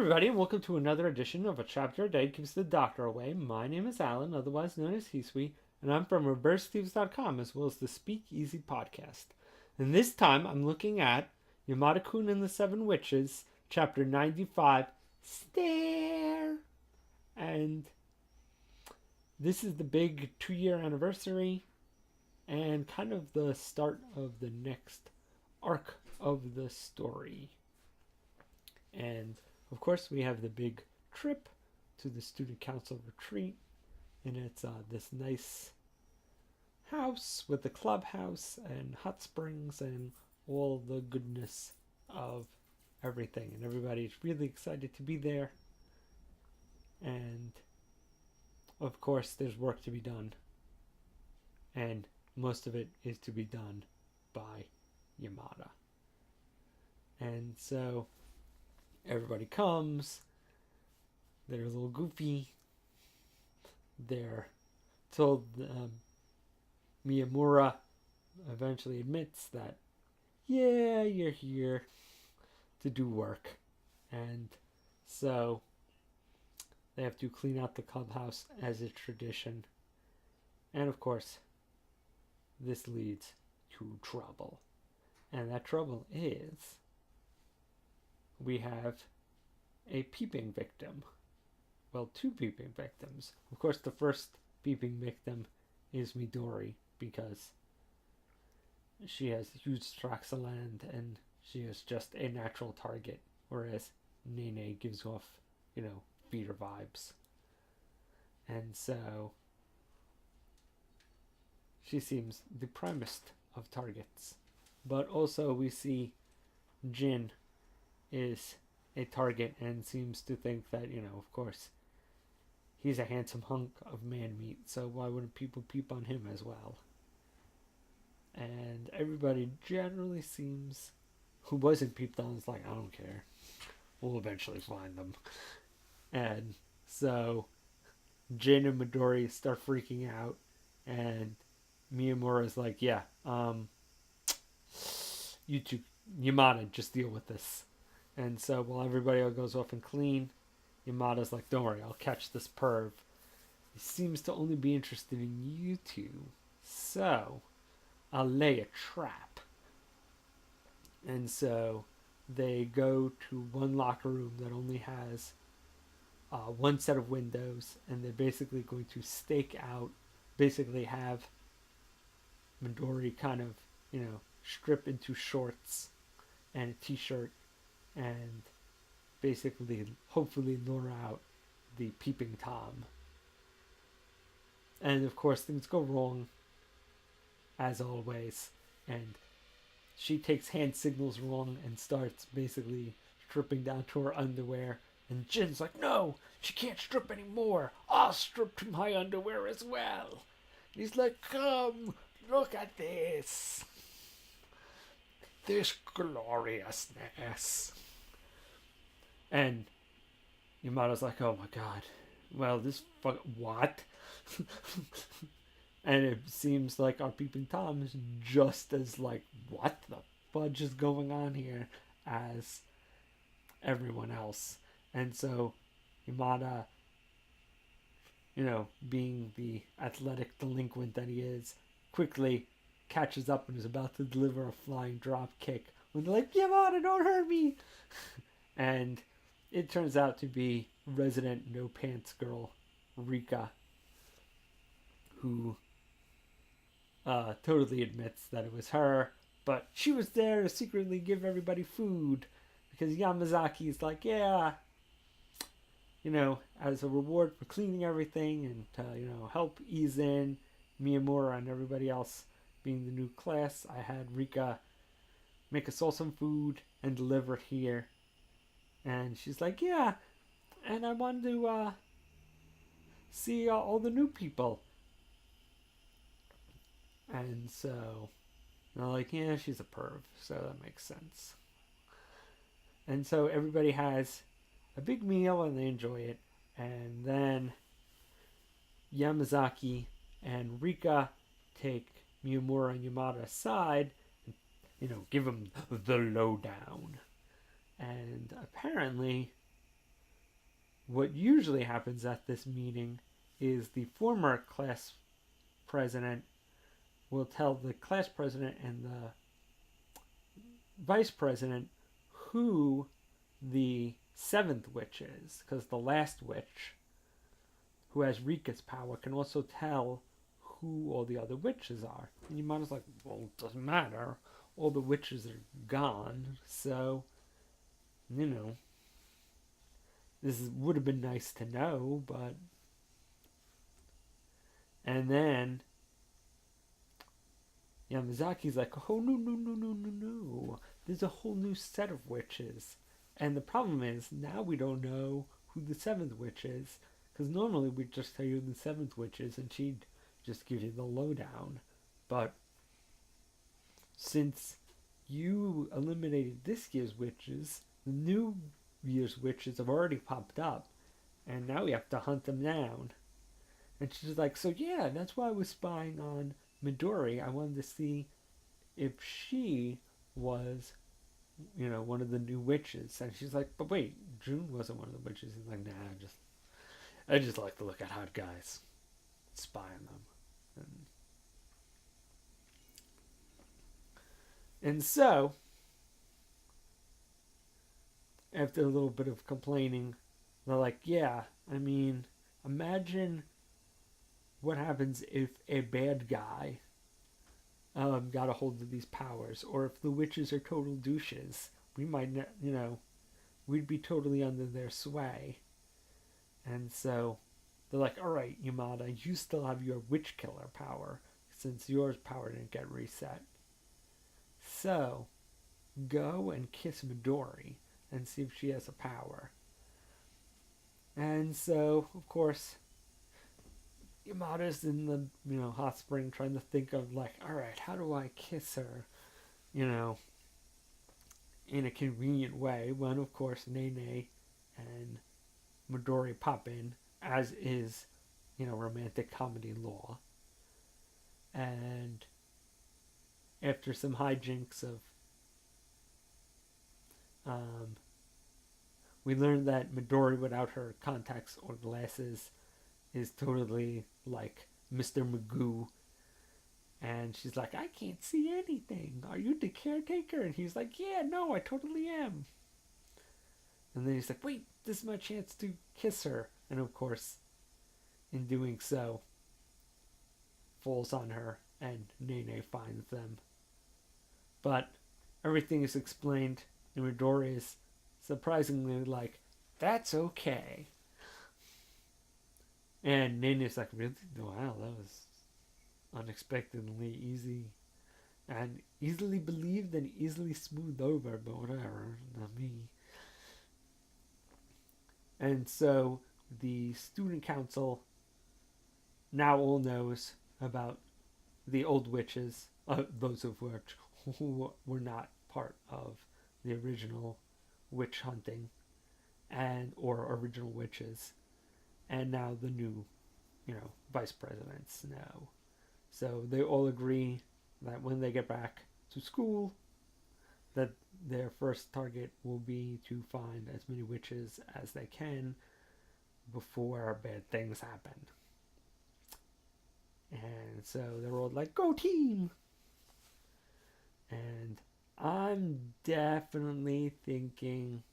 everybody, and welcome to another edition of A Chapter a Day Keeps the Doctor Away. My name is Alan, otherwise known as Hisui, and I'm from ReverseThieves.com as well as the Speakeasy podcast. And this time I'm looking at Yamada-kun and the Seven Witches, Chapter 95, Stare. And this is the big 2-year anniversary and kind of the start of the next arc of the story. And of course, we have the big trip to the student council retreat, and it's this nice house with a clubhouse and hot springs and all the goodness of everything. And everybody's really excited to be there. And of course, there's work to be done, and most of it is to be done by Yamada. And so everybody comes. They're a little goofy. They're told Miyamura eventually admits that, yeah, you're here to do work. And so they have to clean out the clubhouse as a tradition. And of course, this leads to trouble. And that trouble is we have a peeping victim. Well, two peeping victims. Of course, the first peeping victim is Midori because she has huge tracts of land and she is just a natural target, whereas Nene gives off, feeder vibes. And so she seems the primest of targets. But also we see Jin is a target and seems to think that, of course, he's a handsome hunk of man meat, so why wouldn't people peep on him as well? And everybody generally seems, who wasn't peeped on, is like, I don't care. We'll eventually find them. And so Jin and Midori start freaking out, and Miyamura's like, yeah, you two, Yamada, just deal with this. And so while everybody goes off and clean, Yamada's like, don't worry, I'll catch this perv. He seems to only be interested in you two. So I'll lay a trap. And so they go to one locker room that only has one set of windows. And they're basically going to stake out, basically have Midori kind of, strip into shorts and a t-shirt and basically hopefully lure out the peeping Tom. And of course things go wrong as always, and she takes hand signals wrong and starts basically stripping down to her underwear, and Jin's like, no, she can't strip anymore, I'll strip to my underwear as well. And he's like, come, look at this gloriousness. And Yamada's like, oh my god, well, what? And it seems like our peeping Tom is just as like, what the fudge is going on here as everyone else. And so Yamada, being the athletic delinquent that he is, quickly catches up and is about to deliver a flying drop kick when they're like, Yamada, don't hurt me. And it turns out to be resident no pants girl Rika, who totally admits that it was her, but she was there to secretly give everybody food because Yamazaki's like, yeah, as a reward for cleaning everything and to, help ease in Miyamura and everybody else being the new class, I had Rika make us all some food and deliver it here. And she's like, yeah, and I wanted to see all the new people. And so they're like, yeah, she's a perv, so that makes sense. And so everybody has a big meal and they enjoy it. And then Yamazaki and Rika take Miyamura and Yamada aside and, give them the lowdown. And apparently what usually happens at this meeting is the former class president will tell the class president and the vice president who the seventh witch is, because the last witch, who has Rika's power, can also tell who all the other witches are. And Yamada's like, well, it doesn't matter. All the witches are gone, so, this would have been nice to know, but. And then Yamazaki's like, oh, no, no, no, no, no, no. There's a whole new set of witches. And the problem is, now we don't know who the seventh witch is. Because normally we'd just tell you who the seventh witch is and she'd just give you the lowdown. But since you eliminated this year's witches, the new year's witches have already popped up. And now we have to hunt them down. And she's like, so yeah, that's why I was spying on Midori. I wanted to see if she was, one of the new witches. And she's like, but wait, June wasn't one of the witches. He's like, nah, I just like to look at hot guys, spy on them. And so, after a little bit of complaining, they're like, yeah, imagine what happens if a bad guy got a hold of these powers, or if the witches are total douches. We might, we'd be totally under their sway. And so they're like, all right, Yamada, you still have your witch killer power, since yours power didn't get reset. So go and kiss Midori and see if she has a power. And so, of course, Yamada's in the, hot spring trying to think of, like, alright, how do I kiss her, in a convenient way, when, of course, Nene and Midori pop in, as is, romantic comedy law. And after some hijinks of, we learned that Midori, without her contacts or glasses, is totally like Mr. Magoo. And she's like, I can't see anything. Are you the caretaker? And he's like, yeah, no, I totally am. And then he's like, wait, this is my chance to kiss her. And of course, in doing so, falls on her and Nene finds them. But everything is explained, and Midori is surprisingly like, that's okay. And Nene's like, really? Wow, that was unexpectedly easy. And easily believed and easily smoothed over, but whatever, not me. And so the student council now all knows about the old witches, those of which who were not part of the original witch hunting and or original witches, and now the new, vice presidents know. So they all agree that when they get back to school, that their first target will be to find as many witches as they can before bad things happen. And so they're all like, go team! And I'm definitely thinking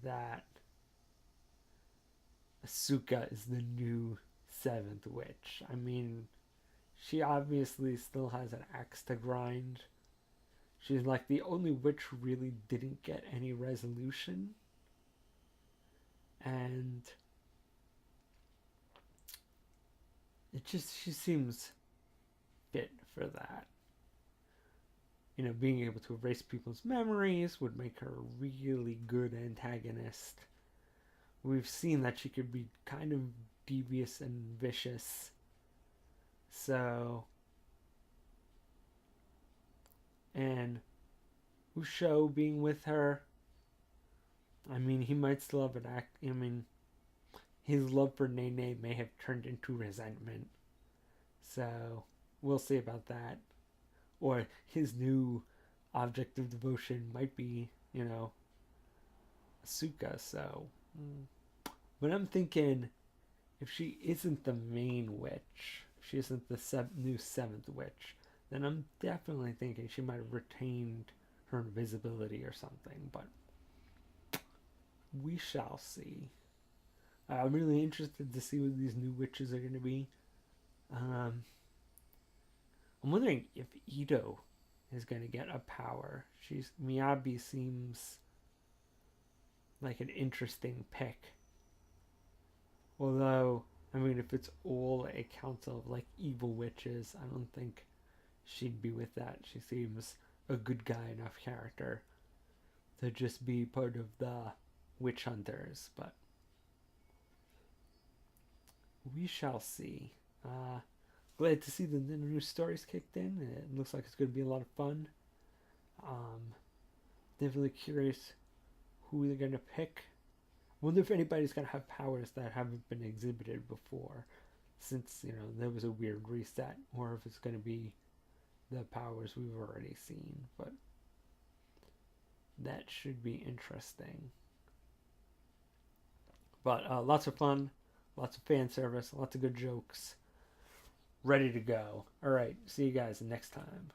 that Asuka is the new seventh witch. She obviously still has an axe to grind. She's like the only witch who really didn't get any resolution. And she seems fit for that. Being able to erase people's memories would make her a really good antagonist. We've seen that she could be kind of devious and vicious. So, and Usho being with her, he might still have his love for Nene may have turned into resentment. So, we'll see about that. Or his new object of devotion might be, Asuka. So, But I'm thinking, if she isn't the main witch, if she isn't the new seventh witch, then I'm definitely thinking she might have retained her invisibility or something. But we shall see. I'm really interested to see what these new witches are going to be. Um, I'm wondering if Ito is going to get a power. Miyabi seems like an interesting pick. Although, I mean, if it's all a council of like evil witches, I don't think she'd be with that. She seems a good guy enough character to just be part of the witch hunters, but we shall see. Glad to see the new stories kicked in. It looks like it's going to be a lot of fun. Um, Definitely curious who they're going to pick. Wonder if anybody's going to have powers that haven't been exhibited before, since there was a weird reset, or if it's going to be the powers we've already seen. But that should be interesting. But lots of fun, lots of fan service, lots of good jokes. Ready to go. All right, see you guys next time.